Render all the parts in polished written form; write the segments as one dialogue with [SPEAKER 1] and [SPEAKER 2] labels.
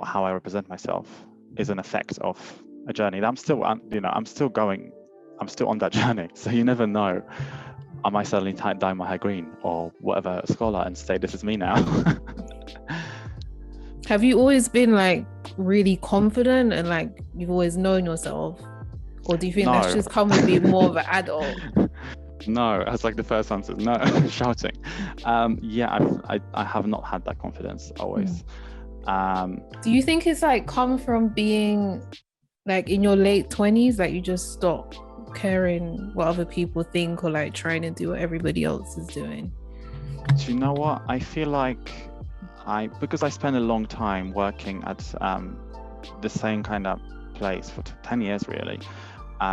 [SPEAKER 1] How I represent myself is an effect of a journey that I'm still on that journey. So you never know. I might suddenly dye my hair green or whatever scholar and say, this is me now.
[SPEAKER 2] Have you always been like really confident and like you've always known yourself? Or do you think that's just come with being more of an adult?
[SPEAKER 1] No, that's like the first answer. No, shouting. I have not had that confidence always.
[SPEAKER 2] Do you think it's like come from being like in your late 20s, like you just stop caring what other people think or like trying to do what everybody else is doing?
[SPEAKER 1] Do you know what? I feel like because I spent a long time working at the same kind of place for 10 years really,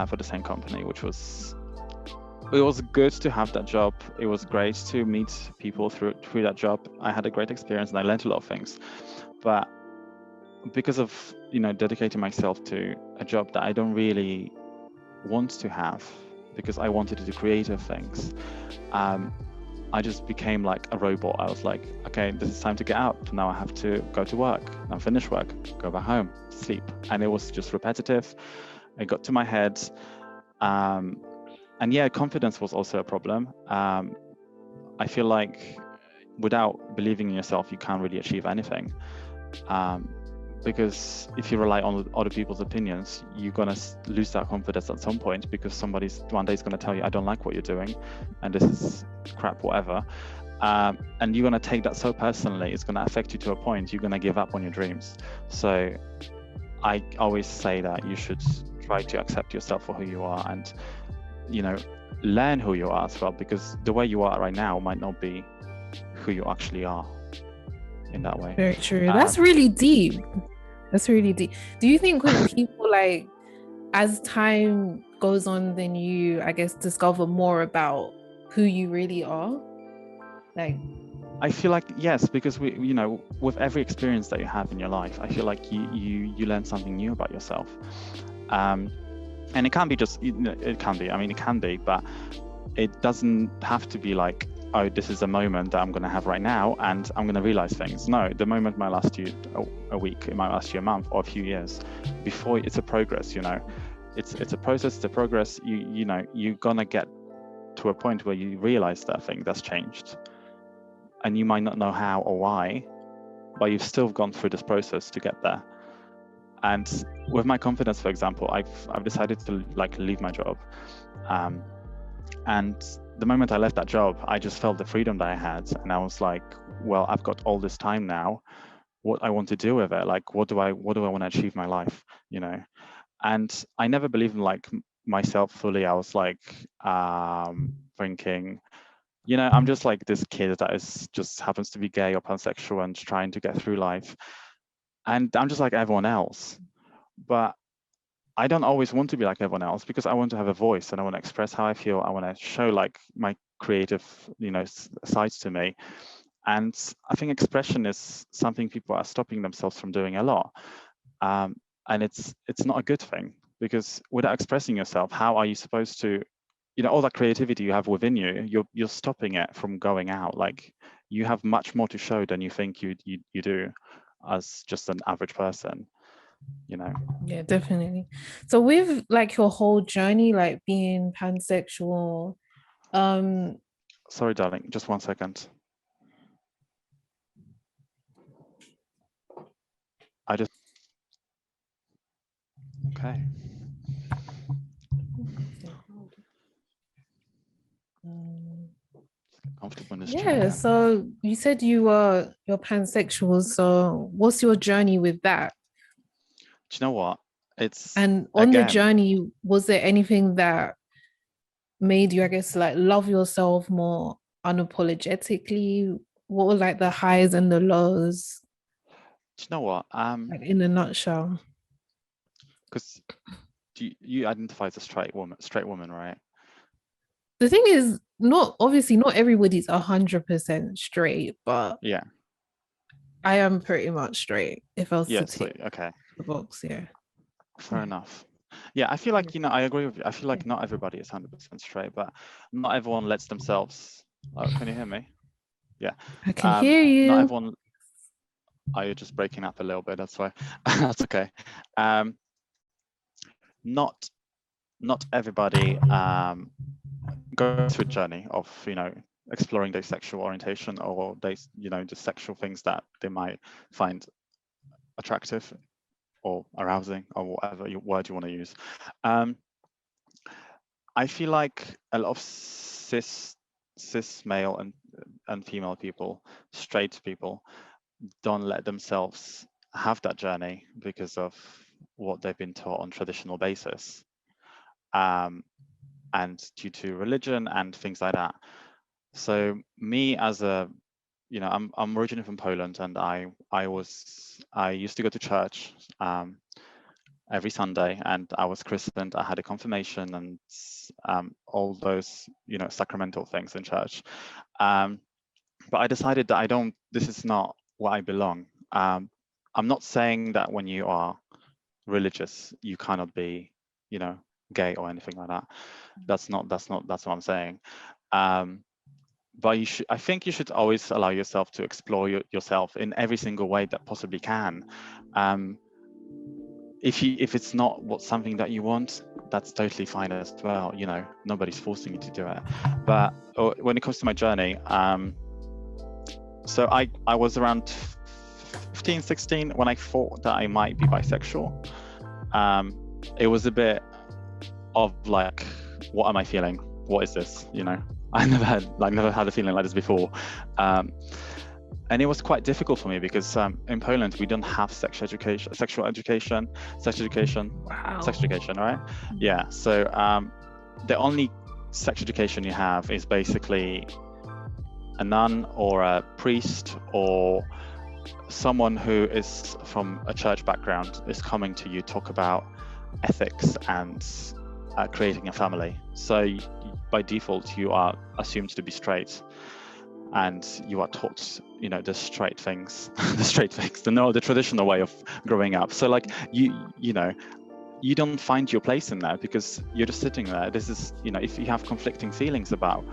[SPEAKER 1] for the same company, it was good to have that job. It was great to meet people through that job. I had a great experience and I learned a lot of things. But because of dedicating myself to a job that I don't really want to have, because I wanted to do creative things, I just became like a robot. I was like, okay, this is time to get out. Now I have to go to work. Now finish work, go back home, sleep. And it was just repetitive. It got to my head. And yeah, confidence was also a problem. I feel like without believing in yourself, you can't really achieve anything. Because if you rely on other people's opinions, you're going to lose that confidence at some point, because one day is going to tell you, I don't like what you're doing and this is crap, whatever. And you're going to take that so personally, it's going to affect you to a point you're going to give up on your dreams. So I always say that you should try to accept yourself for who you are and, learn who you are as well, because the way you are right now might not be who you actually are in that way.
[SPEAKER 2] Very true. That's really deep. Do you think when people like, as time goes on, then you, I guess, discover more about who you really are? Like,
[SPEAKER 1] I feel like yes, because with every experience that you have in your life, I feel like you learn something new about yourself. And it can be just, it can be, but it doesn't have to be like, oh, this is a moment that I'm going to have right now and I'm going to realize things. No, the moment might last you a week, it might last you a month or a few years. Before, it's a progress, it's a process, it's a progress. You're going to get to a point where you realize that thing that's changed, and you might not know how or why, but you've still gone through this process to get there. And with my confidence, for example, I've decided to leave my job, and the moment I left that job, I just felt the freedom that I had, and I was like, well, I've got all this time now. What I want to do with it? Like, what do I want to achieve in my life? And I never believed in myself fully. I was thinking, I'm just like this kid that just happens to be gay or pansexual and trying to get through life, and I'm just like everyone else. But I don't always want to be like everyone else, because I want to have a voice and I want to express how I feel. I want to show my creative, sides to me. And I think expression is something people are stopping themselves from doing a lot. And it's not a good thing, because without expressing yourself, how are you supposed to, all that creativity you have within you, you're stopping it from going out. Like, you have much more to show than you think you do as just an average person.
[SPEAKER 2] Yeah, definitely. So with your whole journey, being pansexual,
[SPEAKER 1] sorry darling, just 1 second. Okay. Comfortable in this chair.
[SPEAKER 2] So you said you're pansexual, so what's your journey with that?
[SPEAKER 1] Do you know what?
[SPEAKER 2] And on the journey, was there anything that made you, I guess, love yourself more unapologetically? What were the highs and the lows?
[SPEAKER 1] Do you know what?
[SPEAKER 2] In a nutshell.
[SPEAKER 1] Because you identify as a straight woman, right?
[SPEAKER 2] The thing is, not everybody's 100% straight, but
[SPEAKER 1] yeah,
[SPEAKER 2] I am pretty much straight. If I was to
[SPEAKER 1] tick
[SPEAKER 2] the box, yeah.
[SPEAKER 1] Fair enough. Yeah, I feel like, I agree with you. I feel like not everybody is 100% straight, but not everyone lets themselves. Oh, can you hear me? Yeah.
[SPEAKER 2] I can hear you.
[SPEAKER 1] Not everyone. Are you just breaking up a little bit? That's why. That's okay. Not everybody goes through a journey of exploring their sexual orientation, or they the sexual things that they might find attractive or arousing, or whatever word you want to use. I feel like a lot of cis male and female people, straight people, don't let themselves have that journey because of what they've been taught on traditional basis, and due to religion and things like that. So me, as a I'm originally from Poland, and I used to go to church every Sunday, and I was christened. I had a confirmation, and all those sacramental things in church. But I decided that this is not where I belong. I'm not saying that when you are religious you cannot be gay or anything like that. That's what I'm saying. But I think you should always allow yourself to explore yourself in every single way that possibly can. If it's not something that you want, that's totally fine as well. Nobody's forcing you to do it. But when it comes to my journey, so I was around 15, 16 when I thought that I might be bisexual. It was a bit of like, what am I feeling? What is this? I never had a feeling like this before. And it was quite difficult for me because in Poland we don't have sexual education, right? Yeah. So the only sex education you have is basically a nun or a priest or someone who is from a church background is coming to you talk about ethics and creating a family. So by default you are assumed to be straight, and you are taught the straight things the traditional way of growing up. So like you don't find your place in there because you're just sitting there. This is if you have conflicting feelings about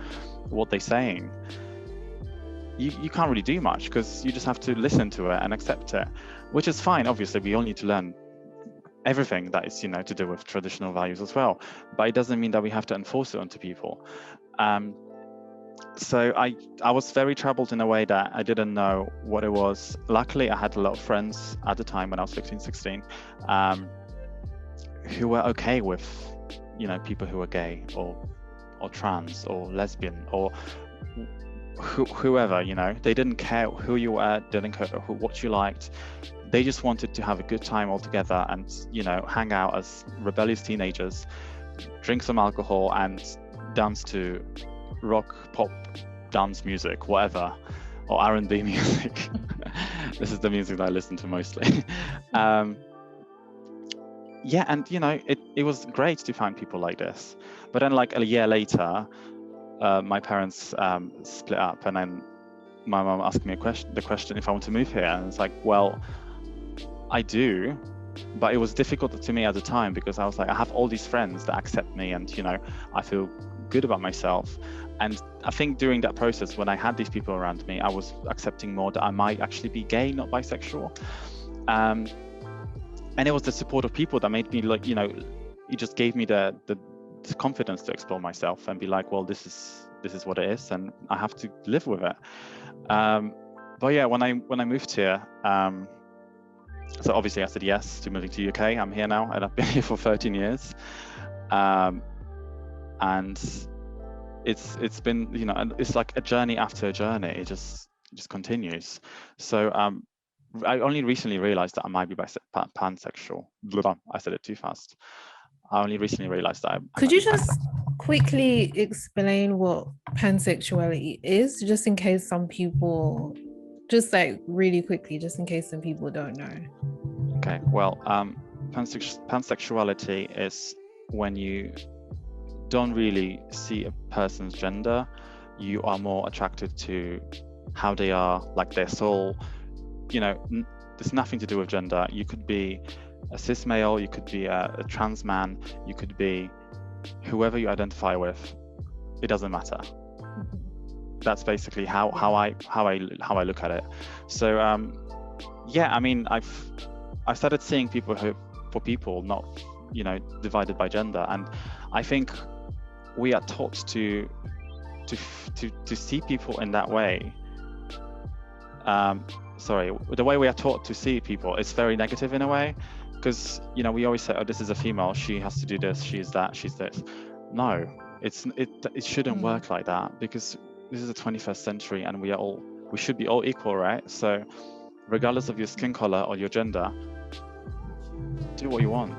[SPEAKER 1] what they're saying, you can't really do much because you just have to listen to it and accept it, which is fine. Obviously we all need to learn everything that is to do with traditional values as well, but it doesn't mean that we have to enforce it onto people. So I was very troubled in a way that I didn't know what it was. Luckily I had a lot of friends at the time when I was 15, 16 who were okay with people who were gay or trans or lesbian or whoever. They didn't care who you were, didn't care what you liked. They just wanted to have a good time all together and hang out as rebellious teenagers, drink some alcohol and dance to rock, pop, dance music, whatever, or R&B music. This is the music that I listen to mostly. Yeah, and it was great to find people like this. But then like a year later, my parents split up, and then my mom asked me the question if I want to move here, and it's like, well, I do, but it was difficult to me at the time because I was like, I have all these friends that accept me, and I feel good about myself. And I think during that process, when I had these people around me, I was accepting more that I might actually be gay, not bisexual. And it was the support of people that made me like, it just gave me the confidence to explore myself and be like, well, this is what it is, and I have to live with it. But yeah, when I moved here, so obviously I said yes to moving to UK. I'm here now, and I've been here for 13 years. And it's been it's like a journey after a journey. It just continues. So I only recently realized that I might be pansexual. I said it too fast. I only recently realized that
[SPEAKER 2] Could you just quickly explain what pansexuality is, just in case some people, just like really quickly, just in case some people don't know?
[SPEAKER 1] Okay, well, pansexuality is when you don't really see a person's gender. You are more attracted to how they are, like their soul. There's nothing to do with gender. You could be a cis male, you could be a trans man, you could be whoever you identify with. It doesn't matter. That's basically how I look at it. So yeah, I mean, I've started seeing people for people, not divided by gender, and I think we are taught to see people in that way. The way we are taught to see people is very negative in a way, because we always say, oh, this is a female, she has to do this, she's that, she's this. No, it shouldn't work like that, because this is the 21st century and we should be all equal, right? So regardless of your skin color or your gender, do what you want.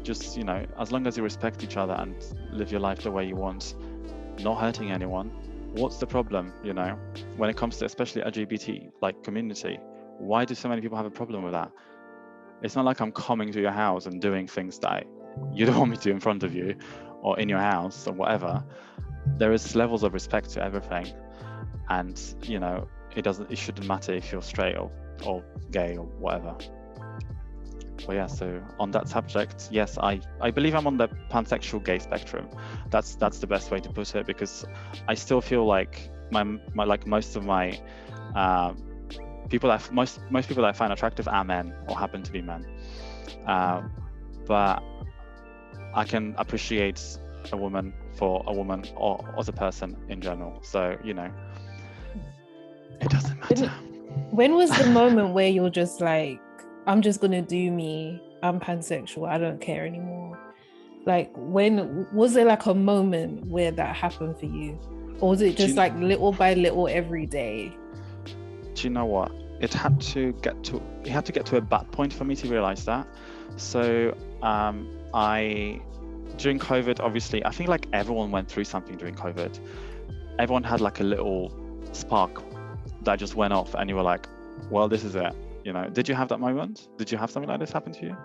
[SPEAKER 1] Just as long as you respect each other and live your life the way you want, not hurting anyone, what's the problem? When it comes to especially LGBT community, why do so many people have a problem with that? It's not like I'm coming to your house and doing things that you don't want me to do in front of you or in your house or whatever. There is levels of respect to everything, and it shouldn't matter if you're straight or gay or whatever. But yeah, so on that subject, yes, I believe I'm on the pansexual gay spectrum. That's the best way to put it, because I still feel like my most of my most people that I find attractive are men or happen to be men, but I can appreciate a woman for a woman or as a person in general. So it doesn't matter.
[SPEAKER 2] When was the moment where you're just like, I'm just gonna do me, I'm pansexual, I don't care anymore? Like, when was there like a moment where that happened for you, or was it just like little by little every day?
[SPEAKER 1] Do you know what? It had to get to a bad point for me to realize that. So during COVID, obviously, I think like everyone went through something during COVID. Everyone had like a little spark that just went off, and you were like, well, this is it. Did you have that moment? Did you have something like this happen to you?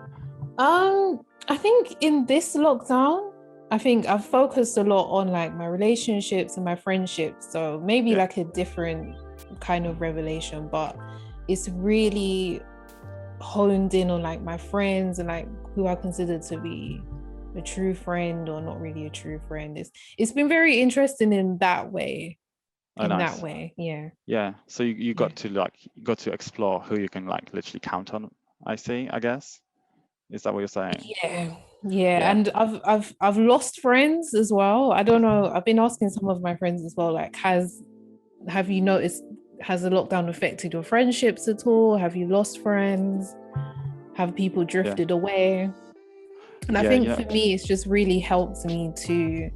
[SPEAKER 2] I think in this lockdown, I think I've focused a lot on like my relationships and my friendships. So maybe like a different kind of revelation, but it's really honed in on like my friends and like who I consider to be a true friend or not really a true friend. It's been very interesting in that way.
[SPEAKER 1] Nice.
[SPEAKER 2] That way, yeah.
[SPEAKER 1] Yeah. So you got to explore who you can like literally count on. I guess. Is that what you're saying?
[SPEAKER 2] Yeah. And I've lost friends as well. I don't know. I've been asking some of my friends as well, like, have you noticed, has the lockdown affected your friendships at all? Have you lost friends? Have people drifted away? And I think for me, it's just really helped me to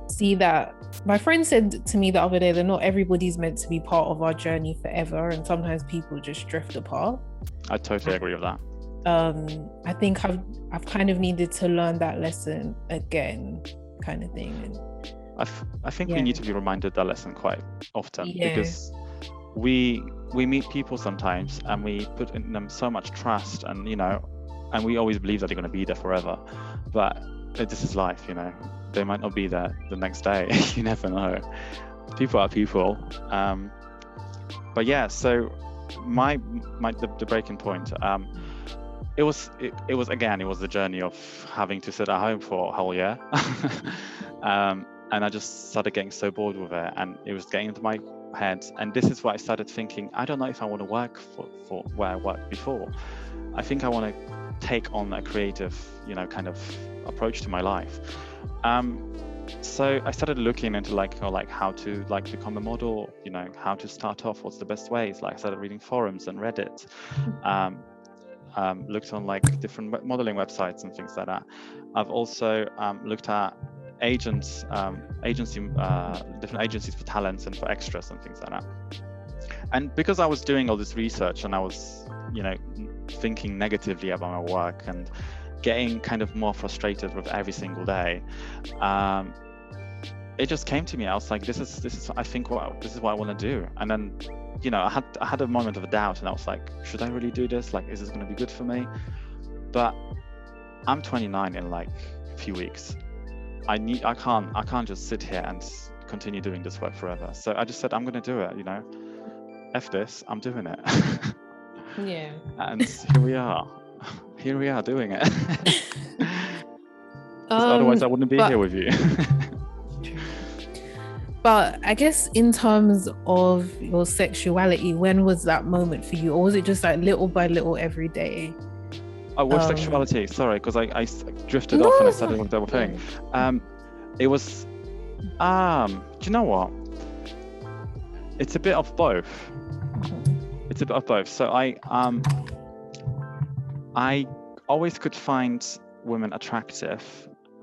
[SPEAKER 2] see that. My friend said to me the other day that not everybody's meant to be part of our journey forever, and sometimes people just drift apart.
[SPEAKER 1] I totally agree with that.
[SPEAKER 2] I think I've kind of needed to learn that lesson again, kind of thing. And
[SPEAKER 1] I think we need to be reminded that lesson quite often, because we meet people sometimes and we put in them so much trust, and and we always believe that they're going to be there forever, but this is life. They might not be there the next day. You never know. People are people. But yeah, so the breaking point, it was the journey of having to sit at home for a whole year. And I just started getting so bored with it, and it was getting into my head, and this is why I started thinking, I don't know if I want to work for where I worked before. I think I want to take on a creative kind of approach to my life. So I started looking into how to become a model, how to start off, what's the best ways. I started reading forums and Reddit, looked on different modeling websites and things like that. I've also looked at different agencies for talents and for extras and things like that. And because I was doing all this research and I was thinking negatively about my work and getting kind of more frustrated with every single day, it just came to me. I was like, this is I think, wow, this is what I want to do. And then I had a moment of doubt, and I was like, should I really do this? Is this going to be good for me? But I'm 29 in a few weeks. I can't just sit here and continue doing this work forever. So I just said, I'm going to do it. F this, I'm doing it.
[SPEAKER 2] Yeah.
[SPEAKER 1] And here we are. here we are doing it. 'Cause otherwise I wouldn't be here with you.
[SPEAKER 2] But I guess in terms of your sexuality, when was that moment for you? Or was it just like little by little every day?
[SPEAKER 1] Oh, with sexuality, sorry, because I drifted off and I started with the other thing. It was, do you know what? It's a bit of both. It's a bit of both. So I always could find women attractive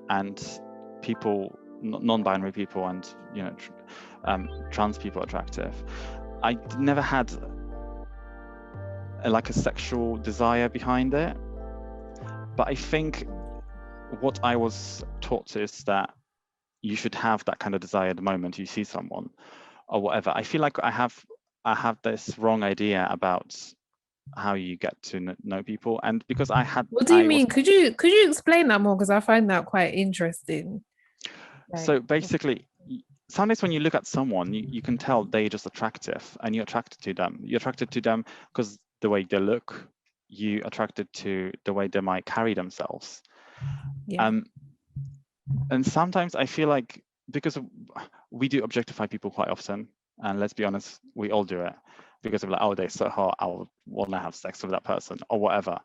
[SPEAKER 1] and people, non-binary people and, you know, trans people attractive. I never had like a sexual desire behind it. But I think what I was taught is that you should have that kind of desire the moment you see someone or whatever. I feel like I have this wrong idea about how you get to know people, and because I had.
[SPEAKER 2] What do you mean? Could you explain that more? Because I find that quite interesting.
[SPEAKER 1] So basically, sometimes when you look at someone, you can tell they're just attractive, and you're attracted to them. You're attracted to them because the way they look. You attracted to the way they might carry themselves. And sometimes I feel like, because we do objectify people quite often, and let's be honest, we all do it, because of like, oh, they're so hot, I will want to have sex with that person or whatever.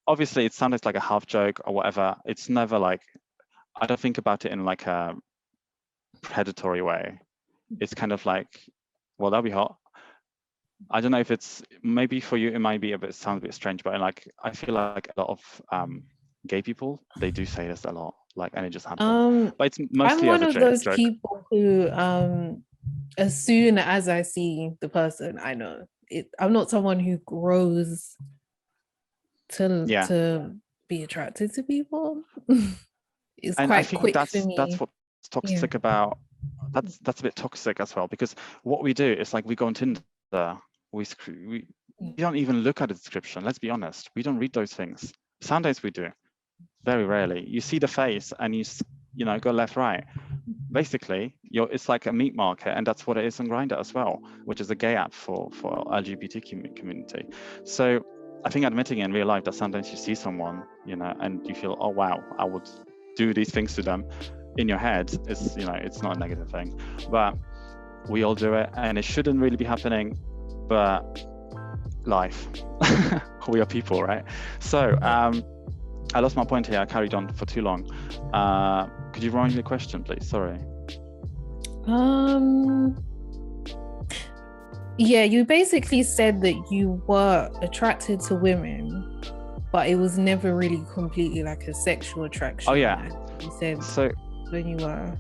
[SPEAKER 1] Obviously it sounds like a half joke or whatever. It's never like, I don't think about it in like a predatory way. It's kind of like, well, that'll be hot. I don't know if it's, maybe for you it might be sound a bit strange, but like I feel like a lot of gay people, they do say this a lot, like, and it just happens. But it's mostly
[SPEAKER 2] I'm one of those
[SPEAKER 1] joke.
[SPEAKER 2] people who as soon as I see the person, I know it. I'm not someone who grows to be attracted to people. It's
[SPEAKER 1] and
[SPEAKER 2] quite
[SPEAKER 1] I think
[SPEAKER 2] quick for me.
[SPEAKER 1] That's what's toxic about. That's a bit toxic as well, because what we do is like we go on Tinder. We don't even look at the description. Let's be honest. We don't read those things. Sometimes we do, very rarely. You see the face and you know, go left, right. Basically, it's like a meat market, and that's what it is on Grindr as well, which is a gay app for LGBTQ community. So I think admitting in real life that sometimes you see someone, you know, and you feel, oh wow, I would do these things to them. In your head, is, you know, it's not a negative thing, but we all do it, and it shouldn't really be happening. But life, we are people, right? So I lost my point here. I carried on for too long. Could you remind me the question, please? Sorry.
[SPEAKER 2] Yeah, you basically said that you were attracted to women, but it was never really completely like a sexual attraction.
[SPEAKER 1] Oh yeah.
[SPEAKER 2] You said
[SPEAKER 1] so
[SPEAKER 2] when you were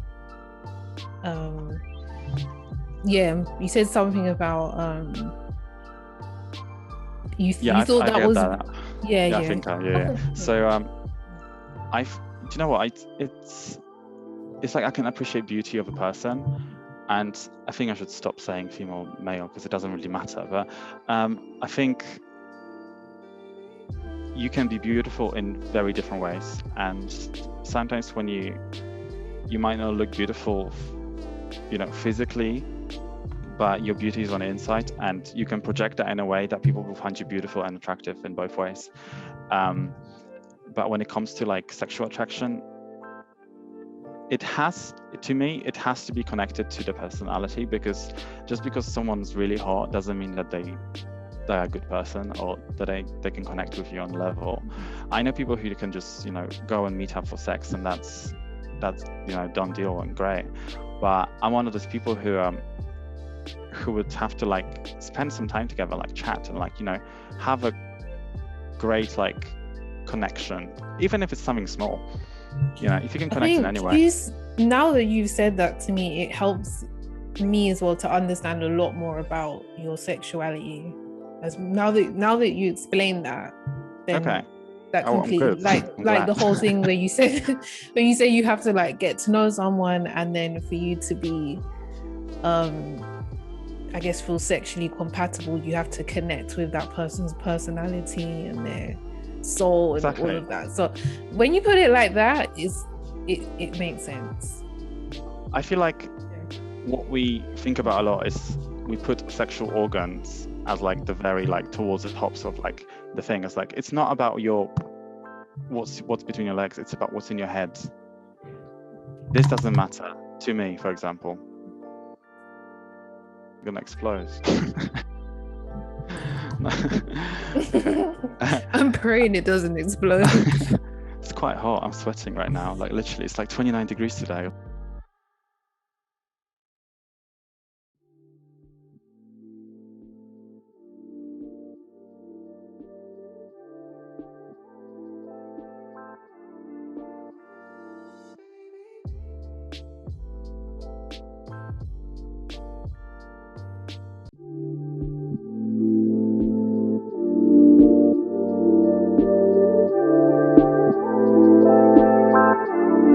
[SPEAKER 2] yeah, you said something about you thought that was that. Yeah,
[SPEAKER 1] I think so do you know what, it's like I can appreciate beauty of a person, and I think I should stop saying female, male, because it doesn't really matter, but I think you can be beautiful in very different ways, and sometimes when you might not look beautiful, you know, physically, but your beauty is on the inside, and you can project that in a way that people will find you beautiful and attractive in both ways. But when it comes to like sexual attraction, it has to be connected to the personality, because just because someone's really hot doesn't mean that they're a good person, or that they can connect with you on level. I know people who can just, you know, go and meet up for sex, and that's you know, done deal and great. But I'm one of those people who would have to like spend some time together, like chat and like, you know, have a great like connection, even if it's something small, you know, if you can connect in any way.
[SPEAKER 2] Now that you've said that to me, it helps me as well to understand a lot more about your sexuality. As now that you explain that, then that completely like the whole thing where you said you have to like get to know someone, and then for you to be I guess feel sexually compatible, you have to connect with that person's personality and their soul and all of that. So when you put it like that, it makes sense.
[SPEAKER 1] I feel like what we think about a lot is we put sexual organs as like the very like towards the tops of like the thing. It's like, it's not about your what's between your legs. It's about what's in your head. This doesn't matter to me, for example. I'm gonna explode.
[SPEAKER 2] I'm praying it doesn't explode.
[SPEAKER 1] It's quite hot. I'm sweating right now. Like literally, it's like 29 degrees today.